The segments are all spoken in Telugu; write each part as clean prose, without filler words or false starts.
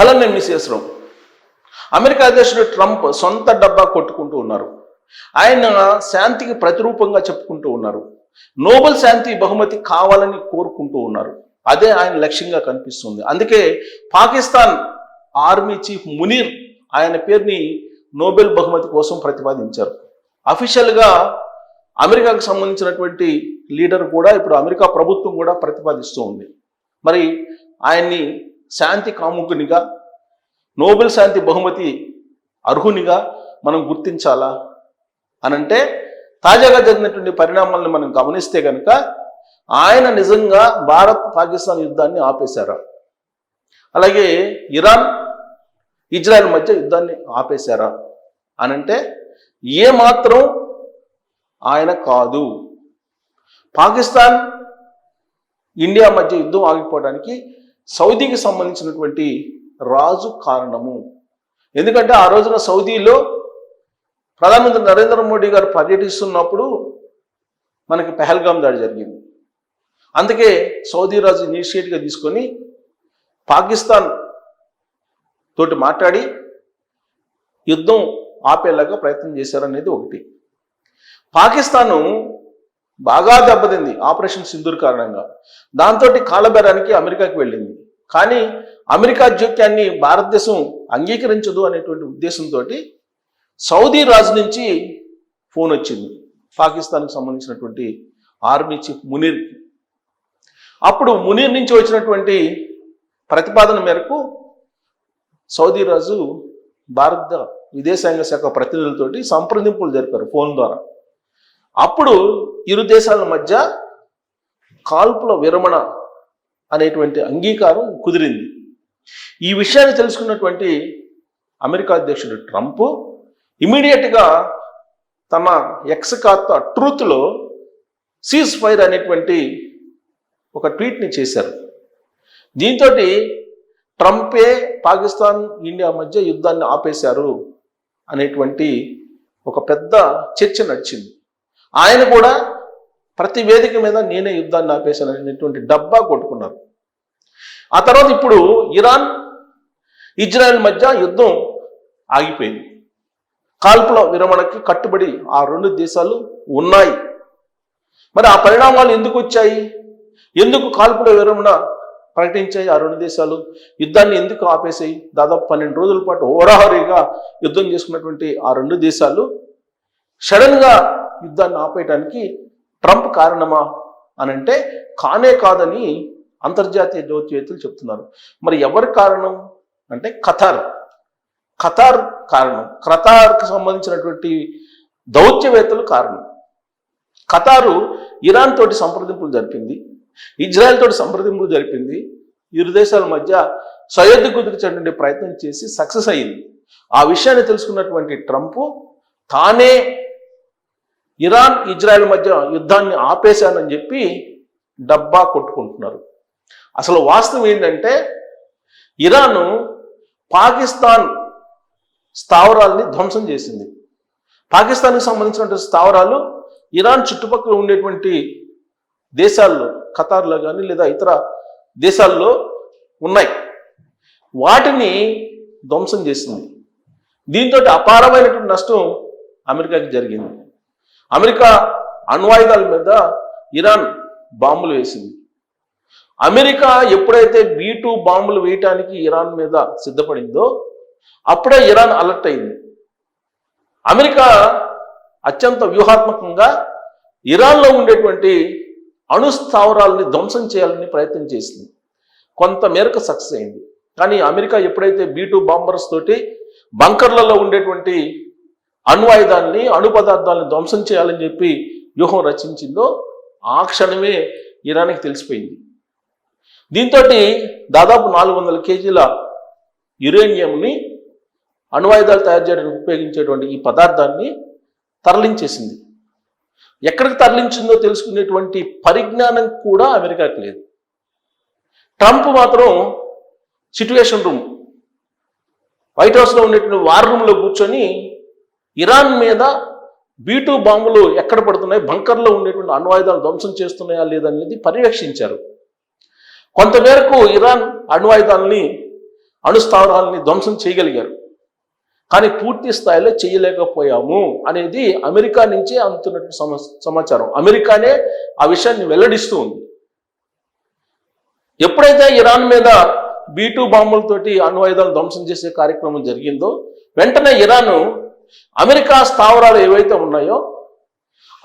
హలో, నేను మిస్ అమెరికా అధ్యక్షుడు ట్రంప్ సొంత డబ్బా కొట్టుకుంటూ ఉన్నారు. ఆయన శాంతికి ప్రతిరూపంగా చెప్పుకుంటూ ఉన్నారు. నోబెల్ శాంతి బహుమతి కావాలని కోరుకుంటూ ఉన్నారు. అదే ఆయన లక్ష్యంగా కనిపిస్తుంది. అందుకే పాకిస్తాన్ ఆర్మీ చీఫ్ మునీర్ ఆయన పేరుని నోబెల్ బహుమతి కోసం ప్రతిపాదించారు. అఫీషియల్గా అమెరికాకు సంబంధించినటువంటి లీడర్ కూడా ఇప్పుడు అమెరికా ప్రభుత్వం కూడా ప్రతిపాదిస్తూ ఉంది. మరి ఆయన్ని శాంతి కాముకునిగా, నోబెల్ శాంతి బహుమతి అర్హునిగా మనం గుర్తించాలా అనంటే తాజాగా జరిగినటువంటి పరిణామాలను మనం గమనిస్తే కనుక ఆయన నిజంగా భారత్ పాకిస్తాన్ యుద్ధాన్ని ఆపేశారా, అలాగే ఇరాన్ ఇజ్రాయెల్ మధ్య యుద్ధాన్ని ఆపేశారా అనంటే ఏమాత్రం ఆయన కాదు. పాకిస్తాన్ ఇండియా మధ్య యుద్ధం ఆగిపోవడానికి సౌదీకి సంబంధించినటువంటి రాజు కారణము. ఎందుకంటే ఆ రోజున సౌదీలో ప్రధానమంత్రి నరేంద్ర మోడీ గారు పర్యటిస్తున్నప్పుడు మనకి పెహల్గాం దాడి జరిగింది. అందుకే సౌదీ రాజు ఇనిషియేటివ్గా తీసుకొని పాకిస్తాన్ తోటి మాట్లాడి యుద్ధం ఆపేలాగా ప్రయత్నం చేశారనేది ఒకటి. పాకిస్తాను బాగా దెబ్బతింది ఆపరేషన్ సింధూర్ కారణంగా. దాంతో కాలబేరానికి అమెరికాకి వెళ్ళింది. కానీ అమెరికా జోక్యాన్ని భారతదేశం అంగీకరించదు అనేటువంటి ఉద్దేశంతో సౌదీ రాజు నుంచి ఫోన్ వచ్చింది పాకిస్తాన్కి సంబంధించినటువంటి ఆర్మీ చీఫ్ మునీర్కి. అప్పుడు మునీర్ నుంచి వచ్చినటువంటి ప్రతిపాదన మేరకు సౌదీ రాజు భారత విదేశాంగ శాఖ ప్రతినిధులతోటి సంప్రదింపులు జరిపారు ఫోన్ ద్వారా. అప్పుడు ఇరు దేశాల మధ్య కాల్పుల విరమణ అనేటువంటి అంగీకారం కుదిరింది. ఈ విషయాన్ని తెలుసుకున్నటువంటి అమెరికా అధ్యక్షుడు ట్రంప్ ఇమీడియట్గా తమ ఎక్స్ ఖాతా ట్రూత్లో సీజ్ ఫైర్ అనేటువంటి ఒక ట్వీట్ని చేశారు. దీంతో ట్రంపే పాకిస్తాన్ ఇండియా మధ్య యుద్ధాన్ని ఆపేశారు అనేటువంటి ఒక పెద్ద చర్చ నడిచింది. ఆయన కూడా ప్రతి వేదిక మీద నేనే యుద్ధాన్ని ఆపేశాను అనేటువంటి డబ్బా కొట్టుకున్నారు. ఆ తర్వాత ఇప్పుడు ఇరాన్ ఇజ్రాయెల్ మధ్య యుద్ధం ఆగిపోయింది. కాల్పుల విరమణకి కట్టుబడి ఆ రెండు దేశాలు ఉన్నాయి. మరి ఆ పరిణామాలు ఎందుకు వచ్చాయి? ఎందుకు కాల్పుల విరమణ ప్రకటించాయి ఆ రెండు దేశాలు? యుద్ధాన్ని ఎందుకు ఆపేసాయి? దాదాపు 12 రోజుల పాటు హోరాహోరీగా యుద్ధం చేసుకున్నటువంటి ఆ రెండు దేశాలు సడన్గా యుద్ధాన్ని ఆపేయడానికి ట్రంప్ కారణమా అనంటే కానే కాదని అంతర్జాతీయ జ్యోతివేత్తలు చెప్తున్నారు. మరి ఎవరి కారణం అంటే ఖతార్ కారణం. ఖతార్కి సంబంధించినటువంటి దౌత్యవేత్తలు కారణం. ఖతారు ఇరాన్ తోటి సంప్రదింపులు జరిపింది, ఇజ్రాయెల్ తోటి సంప్రదింపులు జరిపింది. ఇరు దేశాల మధ్య సయోధ్య కుదిర్చేటువంటి ప్రయత్నం చేసి సక్సెస్ అయ్యింది. ఆ విషయాన్ని తెలుసుకున్నటువంటి ట్రంప్ తానే ఇరాన్ ఇజ్రాయెల్ మధ్య యుద్ధాన్ని ఆపేశానని చెప్పి డబ్బా కొట్టుకుంటున్నారు. అసలు వాస్తవం ఏంటంటే ఇరాను పాకిస్తాన్ స్థావరాల్ని ధ్వంసం చేసింది. పాకిస్తాన్కి సంబంధించినటువంటి స్థావరాలు ఇరాన్ చుట్టుపక్కల ఉండేటువంటి దేశాల్లో ఖతార్లో కానీ లేదా ఇతర దేశాల్లో ఉన్నాయి. వాటిని ధ్వంసం చేసింది. దీంతో అపారమైనటువంటి నష్టం అమెరికాకి జరిగింది. అమెరికా అణ్వాయుధాల మీద ఇరాన్ బాంబులు వేసింది. అమెరికా ఎప్పుడైతే B-2 బాంబులు వేయటానికి ఇరాన్ మీద సిద్ధపడిందో అప్పుడే ఇరాన్ అలర్ట్ అయింది. అమెరికా అత్యంత వ్యూహాత్మకంగా ఇరాన్లో ఉండేటువంటి అణుస్థావరాలని ధ్వంసం చేయాలని ప్రయత్నం చేసింది. కొంత మేరకు సక్సెస్ అయింది. కానీ అమెరికా ఎప్పుడైతే B-2 బాంబర్స్ తోటి బంకర్లలో ఉండేటువంటి అణ్వాయుధాన్ని అణు పదార్థాలను ధ్వంసం చేయాలని చెప్పి వ్యూహం రచించిందో ఆ క్షణమే ఇరాన్కి తెలిసిపోయింది. దీంతో దాదాపు 400 కేజీల యురేనియంని అణ్వాయుధాలు తయారు చేయడానికి ఉపయోగించేటువంటి ఈ పదార్థాన్ని తరలించేసింది. ఎక్కడికి తరలించిందో తెలుసుకునేటువంటి పరిజ్ఞానం కూడా అమెరికాకి లేదు. ట్రంప్ మాత్రం సిట్యుయేషన్ రూమ్, వైట్ హౌస్లో ఉండేటువంటి వార్ రూమ్లో కూర్చొని ఇరాన్ మీద B-2 బాంబులు ఎక్కడ పడుతున్నాయి, బంకర్లో ఉండేటువంటి అణ్వాయుధాలు ధ్వంసం చేస్తున్నాయా లేదనేది పర్యవేక్షించారు. కొంతమేరకు ఇరాన్ అణ్వాయుధాలని అణుస్థావరాలని ధ్వంసం చేయగలిగారు. కానీ పూర్తి స్థాయిలో చేయలేకపోయాము అనేది అమెరికా నుంచే అందుతున్నట్టు సమాచారం. అమెరికానే ఆ విషయాన్ని వెల్లడిస్తూ ఉంది. ఎప్పుడైతే ఇరాన్ మీద B-2 బాంబులతోటి అణ్వాయుధాలను ధ్వంసం చేసే కార్యక్రమం జరిగిందో వెంటనే ఇరాన్ అమెరికా స్థావరాలు ఏవైతే ఉన్నాయో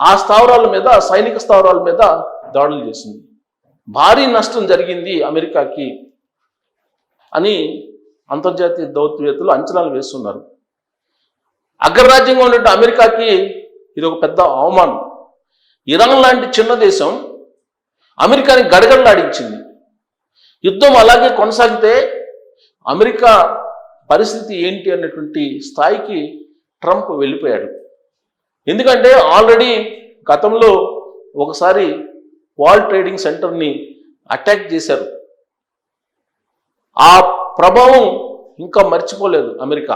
ఆ స్థావరాల మీద, సైనిక స్థావరాల మీద దాడులు చేసింది. భారీ నష్టం జరిగింది అమెరికాకి అని అంతర్జాతీయ దౌత్యవేత్తలు అంచనాలు వేస్తున్నారు. అగ్రరాజ్యంగా ఉన్నట్టు అమెరికాకి ఇది ఒక పెద్ద అవమానం. ఇరాన్ లాంటి చిన్న దేశం అమెరికాని గడగడలాడించింది. యుద్ధం అలాగే కొనసాగితే అమెరికా పరిస్థితి ఏంటి అన్నటువంటి స్థాయికి ట్రంప్ వెళ్ళిపోయాడు. ఎందుకంటే ఆల్రెడీ గతంలో ఒకసారి వరల్డ్ ట్రేడింగ్ సెంటర్ని అటాక్ చేశారు. ఆ ప్రభావం ఇంకా మర్చిపోలేదు అమెరికా.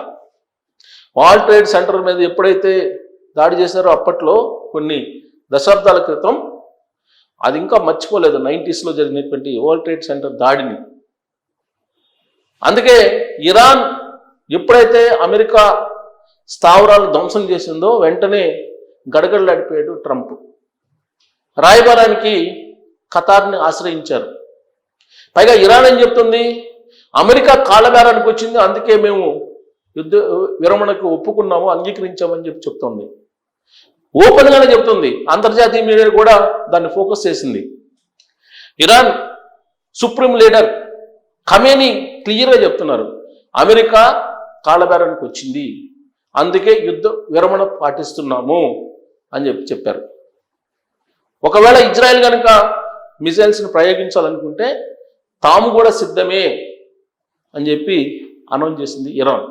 వరల్డ్ ట్రేడ్ సెంటర్ మీద ఎప్పుడైతే దాడి చేశారో అప్పట్లో కొన్ని దశాబ్దాల క్రితం, అది ఇంకా మర్చిపోలేదు 90s జరిగినటువంటి వరల్డ్ ట్రేడ్ సెంటర్ దాడిని. అందుకే ఇరాన్ ఎప్పుడైతే అమెరికా స్థావరాలు ధ్వంసం చేసిందో వెంటనే గడగడలాడిపోయాడు ట్రంప్. రాయబారానికి ఖతార్ని ఆశ్రయించారు. పైగా ఇరాన్ ఏం చెప్తుంది, అమెరికా కాళ్ళబేరానికి వచ్చింది, అందుకే మేము యుద్ధ విరమణకు ఒప్పుకున్నాము, అంగీకరించామని చెప్తుంది. ఓపెన్గానే చెప్తుంది. అంతర్జాతీయ మీడియా కూడా దాన్ని ఫోకస్ చేసింది. ఇరాన్ సుప్రీం లీడర్ ఖమేనీ క్లియర్గా చెప్తున్నారు, అమెరికా కాళ్ళబేరానికి వచ్చింది, అందుకే యుద్ధ విరమణ పాటిస్తున్నాము అని చెప్పారు. ఒకవేళ ఇజ్రాయెల్ కనుక మిసైల్స్ని ప్రయోగించాలనుకుంటే తాము కూడా సిద్ధమే అని చెప్పి అనౌన్స్ చేసింది ఇరాన్.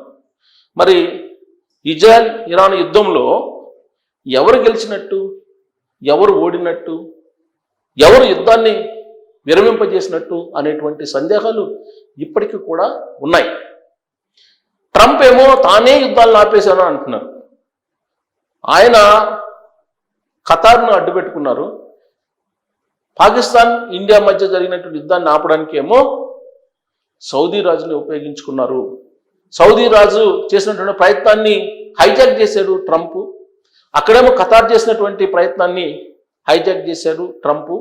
మరి ఇజ్రాయెల్ ఇరాన్ యుద్ధంలో ఎవరు గెలిచినట్టు, ఎవరు ఓడినట్టు, ఎవరు యుద్ధాన్ని విరమింపజేసినట్టు అనేటువంటి సందేహాలు ఇప్పటికీ కూడా ఉన్నాయి. ట్రంప్ ఏమో తానే యుద్ధాలను ఆపేశాను అంటున్నారు. ఆయన ఖతార్ను అడ్డుపెట్టుకున్నారు. పాకిస్తాన్ ఇండియా మధ్య జరిగినటువంటి యుద్ధాన్ని ఆపడానికి ఏమో సౌదీ రాజుని ఉపయోగించుకున్నారు. సౌదీ రాజు చేసినటువంటి ప్రయత్నాన్ని హైజాక్ చేశాడు ట్రంప్. అక్కడేమో ఖతార్ చేసినటువంటి ప్రయత్నాన్ని హైజాక్ చేశాడు ట్రంప్.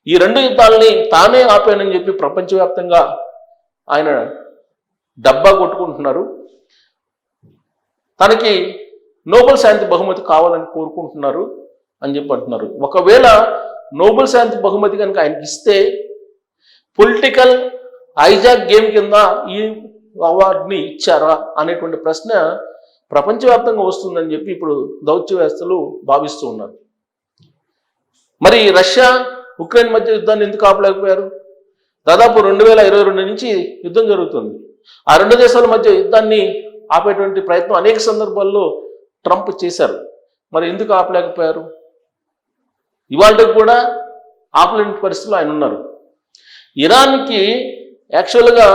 ఈ రెండు యుద్ధాలని తానే ఆపానని చెప్పి ప్రపంచవ్యాప్తంగా ఆయన డబ్బా కొట్టుకుంటున్నారు. తనకి నోబెల్ శాంతి బహుమతి కావాలని కోరుకుంటున్నారు అని చెప్పి అంటున్నారు. ఒకవేళ నోబెల్ శాంతి బహుమతి కనుక ఆయనకి ఇస్తే పొలిటికల్ హైజాక్ గేమ్ కింద ఈ అవార్డుని ఇచ్చారా అనేటువంటి ప్రశ్న ప్రపంచవ్యాప్తంగా వస్తుందని చెప్పి ఇప్పుడు దౌత్యవేత్తలు భావిస్తూ ఉన్నారు. మరి రష్యా ఉక్రెయిన్ మధ్య యుద్ధాన్ని ఎందుకు ఆపలేకపోయారు? దాదాపు 2022 నుంచి యుద్ధం జరుగుతుంది. ఆ రెండు దేశాల మధ్య యుద్ధాన్ని ఆపేటువంటి ప్రయత్నం అనేక సందర్భాల్లో ట్రంప్ చేశారు. మరి ఎందుకు ఆపలేకపోయారు? ఇవాళ కూడా ఆపలేని పరిస్థితుల్లో ఆయన ఉన్నారు. ఇరాన్కి యాక్చువల్గా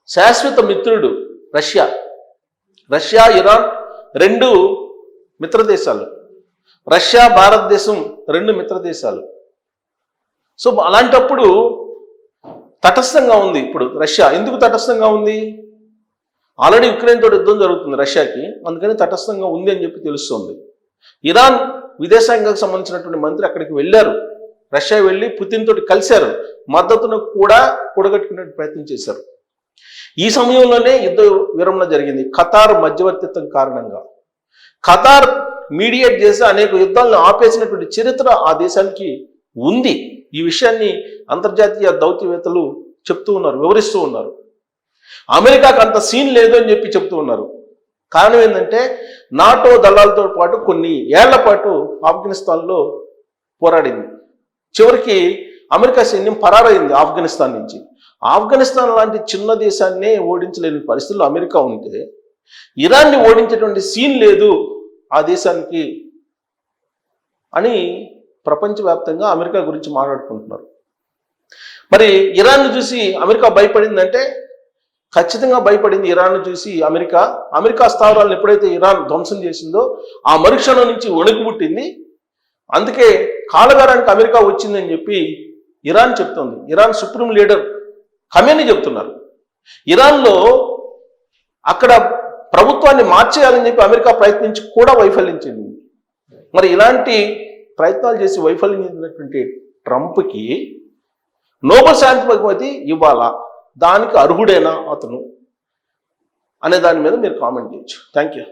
శాశ్వత మిత్రుడు రష్యా. రష్యా, ఇరాన్ రెండు మిత్రదేశాలు. రష్యా, భారతదేశం రెండు మిత్రదేశాలు. సో అలాంటప్పుడు తటస్థంగా ఉంది ఇప్పుడు రష్యా. ఎందుకు తటస్థంగా ఉంది? ఆల్రెడీ ఉక్రెయిన్ తోటి యుద్ధం జరుగుతుంది రష్యాకి, అందుకని తటస్థంగా ఉంది అని చెప్పి తెలుస్తోంది. ఇరాన్ విదేశాంగానికి సంబంధించినటువంటి మంత్రి అక్కడికి వెళ్ళారు. రష్యా వెళ్ళి పుతిన్ తోటి కలిశారు. మద్దతును కూడా కూడగట్టుకునే ప్రయత్నం చేశారు. ఈ సమయంలోనే యుద్ధ విరమణ జరిగింది ఖతార్ మధ్యవర్తిత్వం కారణంగా. ఖతార్ మీడియేట్ చేసి అనేక యుద్ధాలను ఆపేసినటువంటి చరిత్ర ఆ దేశానికి ఉంది. ఈ విషయాన్ని అంతర్జాతీయ దౌత్యవేత్తలు చెప్తూ ఉన్నారు, వివరిస్తూ ఉన్నారు. అమెరికాకు అంత సీన్ లేదు అని చెప్పి చెప్తూ ఉన్నారు. కారణం ఏంటంటే నాటో దళాలతో పాటు కొన్ని ఏళ్ల పాటు ఆఫ్ఘనిస్తాన్లో పోరాడింది. చివరికి అమెరికా సైన్యం పరారైంది ఆఫ్ఘనిస్తాన్ నుంచి. ఆఫ్ఘనిస్తాన్ లాంటి చిన్న దేశాన్నే ఓడించలేని పరిస్థితుల్లో అమెరికా ఉంటే ఇరాన్ని ఓడించేటువంటి సీన్ లేదు ఆ దేశానికి అని ప్రపంచవ్యాప్తంగా అమెరికా గురించి మాట్లాడుకుంటున్నారు. మరి ఇరాన్ను చూసి అమెరికా భయపడిందంటే ఖచ్చితంగా భయపడింది. ఇరాన్ను చూసి అమెరికా స్థావరాలను ఎప్పుడైతే ఇరాన్ ధ్వంసం చేసిందో ఆ మరుక్షణం నుంచి వణుకు పుట్టింది. అందుకే కాళ్ళబేరానికి అమెరికా వచ్చిందని చెప్పి ఇరాన్ చెప్తుంది. ఇరాన్ సుప్రీం లీడర్ ఖమేనీ చెప్తున్నారు. ఇరాన్లో అక్కడ ప్రభుత్వాన్ని మార్చేయాలని చెప్పి అమెరికా ప్రయత్నించి కూడా వైఫల్యం చెందింది. మరి ఇలాంటి ప్రయత్నాలు చేసి వైఫల్యం చెందినటువంటి ట్రంప్కి నోబెల్ శాంతి బహుమతి ఇవ్వాలా, దానికి అర్హుడేనా అతను అనే దాని మీద మీరు కామెంట్ చేయొచ్చు. Thank you.